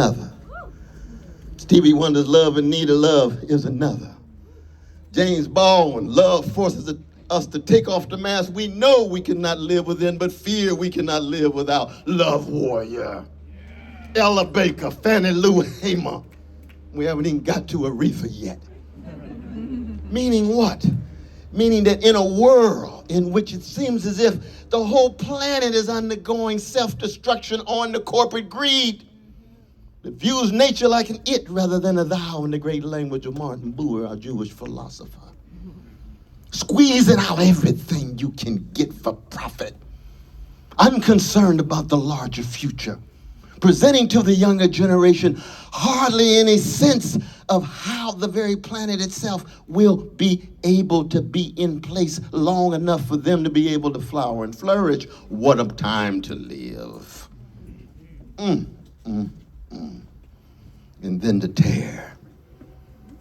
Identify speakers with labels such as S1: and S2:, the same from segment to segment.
S1: another. Stevie Wonder's Love and Need of Love is another. James Baldwin, love forces us to take off the mask we know we cannot live within, but fear we cannot live without. Love Warrior. Ella Baker, Fannie Lou Hamer. We haven't even got to Aretha yet. Meaning what? Meaning that in a world in which it seems as if the whole planet is undergoing self-destruction on the corporate greed that views nature like an it rather than a thou in the great language of Martin Buber, our Jewish philosopher. Squeezing out everything you can get for profit. Unconcerned about the larger future. Presenting to the younger generation hardly any sense of how the very planet itself will be able to be in place long enough for them to be able to flower and flourish. What a time to live. And then the terror.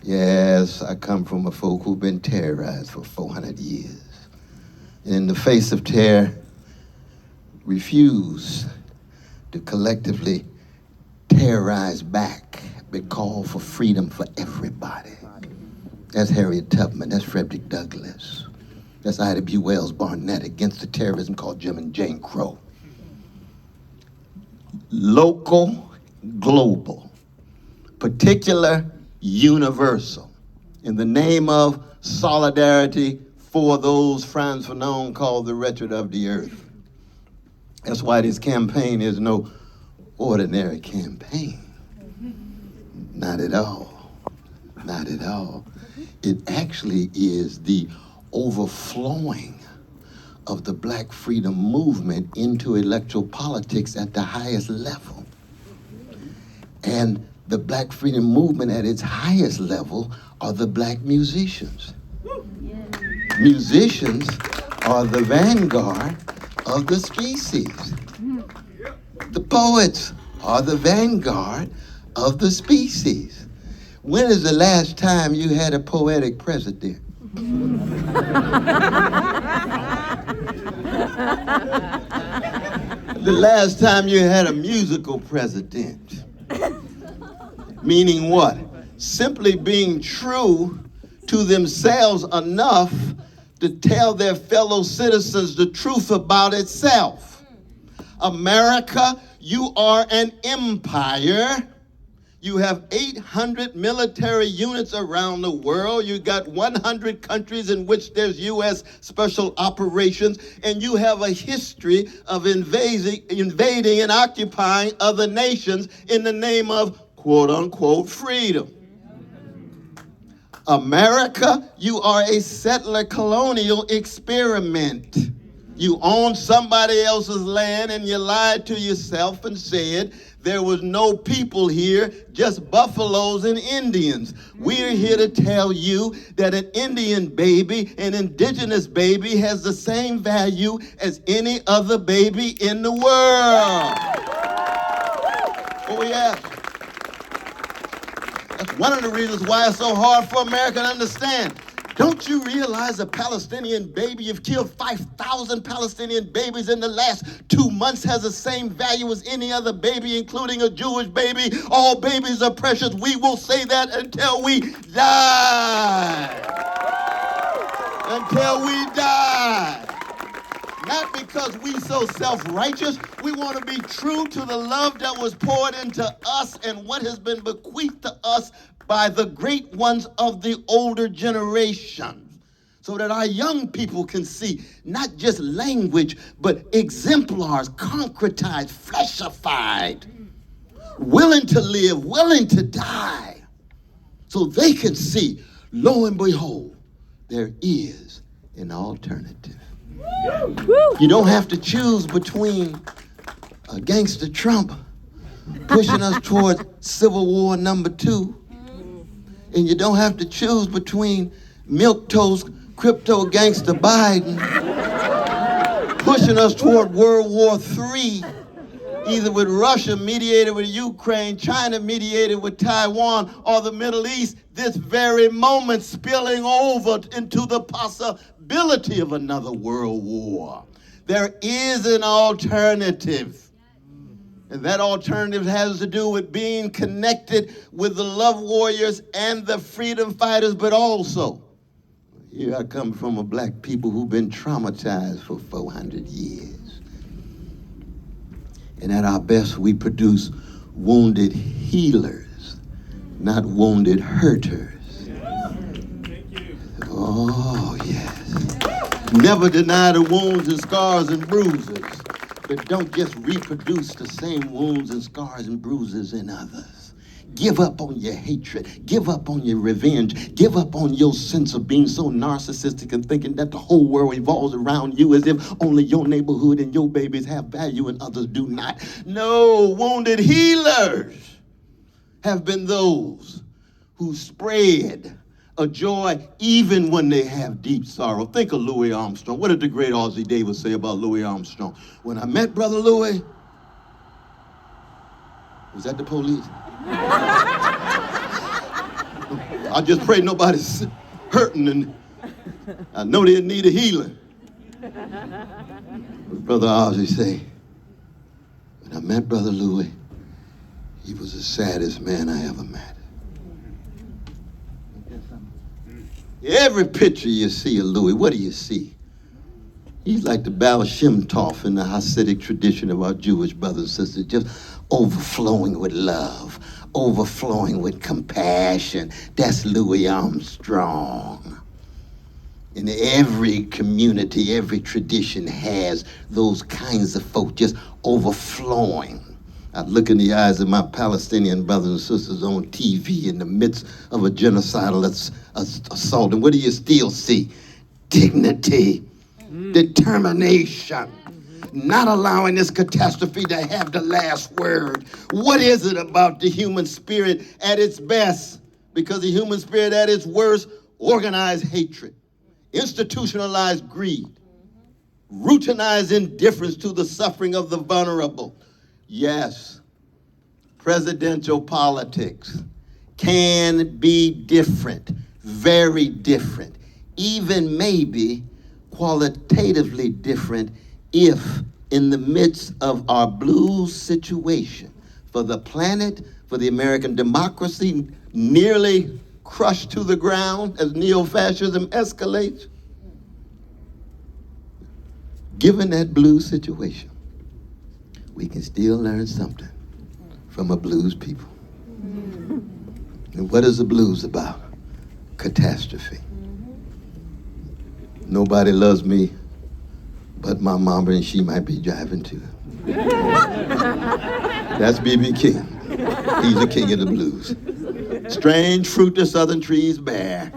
S1: Yes, I come from a folk who've been terrorized for 400 years. And in the face of terror, refuse to collectively terrorize back, but call for freedom for everybody. That's Harriet Tubman, that's Frederick Douglass. That's Ida B. Wells Barnett against the terrorism called Jim and Jane Crow. Local, global, particular, universal. In the name of solidarity for those Franz Fanon called the wretched of the earth. That's why this campaign is no ordinary campaign. Not at all. Not at all. It actually is the overflowing of the Black freedom movement into electoral politics at the highest level. And the Black freedom movement at its highest level are the Black musicians. Musicians are the vanguard of the species. The poets are the vanguard of the species. When is the last time you had a poetic president? The last time you had a musical president. Meaning what? Simply being true to themselves enough to tell their fellow citizens the truth about itself. America, you are an empire. You have 800 military units around the world. You got 100 countries in which there's U.S. special operations, and you have a history of invading and occupying other nations in the name of quote-unquote freedom. America, you are a settler colonial experiment. You own somebody else's land and you lied to yourself and said there was no people here, just buffaloes and Indians. We're here to tell you that an Indian baby, an indigenous baby, has the same value as any other baby in the world. Oh, yeah. That's one of the reasons why it's so hard for America to understand. Don't you realize a Palestinian baby, you've killed 5,000 Palestinian babies in the last 2 months, has the same value as any other baby, including a Jewish baby? All babies are precious. We will say that until we die. Until we die. Not because we so self-righteous. We want to be true to the love that was poured into us and what has been bequeathed to us by the great ones of the older generation, so that our young people can see not just language, but exemplars, concretized, fleshified, willing to live, willing to die, so they can see, lo and behold, there is an alternative. You don't have to choose between a gangster Trump pushing us toward Civil War #2, and you don't have to choose between milquetoast crypto gangster Biden pushing us toward World War III, either with Russia mediated with Ukraine, China mediated with Taiwan, or the Middle East this very moment spilling over into the possibility of another world war. There is an alternative. And that alternative has to do with being connected with the love warriors and the freedom fighters, but also, here I come from a black people who've been traumatized for 400 years. And at our best, we produce wounded healers, not wounded hurters. Oh, yes. Never deny the wounds and scars and bruises, but don't just reproduce the same wounds and scars and bruises in others. Give up on your hatred. Give up on your revenge. Give up on your sense of being so narcissistic and thinking that the whole world revolves around you as if only your neighborhood and your babies have value and others do not. No, wounded healers have been those who spread a joy even when they have deep sorrow. Think of Louis Armstrong. What did the great Ozzie Davis say about Louis Armstrong? When I met Brother Louis, was that the police? I just pray nobody's hurting, and I know they need a healing. But Brother Ozzie say, when I met Brother Louis, he was the saddest man I ever met. Every picture you see of Louis, what do you see? He's like the Baal Shem Tov in the Hasidic tradition of our Jewish brothers and sisters, just overflowing with love, overflowing with compassion. That's Louis Armstrong. And every community, every tradition has those kinds of folk just overflowing. I look in the eyes of my Palestinian brothers and sisters on TV in the midst of a genocidal assault, and what do you still see? Dignity, determination, not allowing this catastrophe to have the last word. What is it about the human spirit at its best? Because the human spirit at its worst, organized hatred, institutionalized greed, routinized indifference to the suffering of the vulnerable. Yes, presidential politics can be different, very different, even maybe qualitatively different if in the midst of our blues situation for the planet, for the American democracy nearly crushed to the ground as neo-fascism escalates, given that blues situation, we can still learn something from a blues people. And what is the blues about? Catastrophe. Nobody loves me but my mama, and she might be driving too. That's B.B. King. He's the king of the blues. Strange fruit the southern trees bear.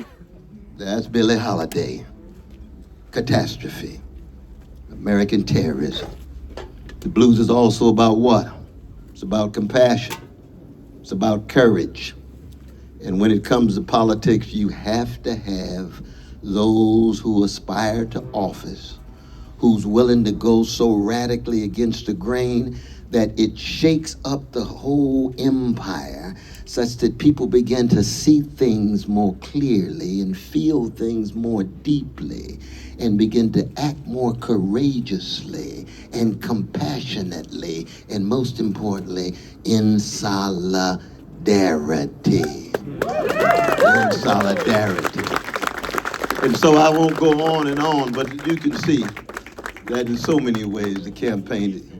S1: That's Billie Holiday. Catastrophe. American terrorism. The blues is also about what? It's about compassion. It's about courage. And when it comes to politics, you have to have those who aspire to office, who's willing to go so radically against the grain that it shakes up the whole empire, such that people begin to see things more clearly and feel things more deeply and begin to act more courageously and compassionately, and most importantly, in solidarity. In solidarity. And so I won't go on and on, but you can see that in so many ways the campaign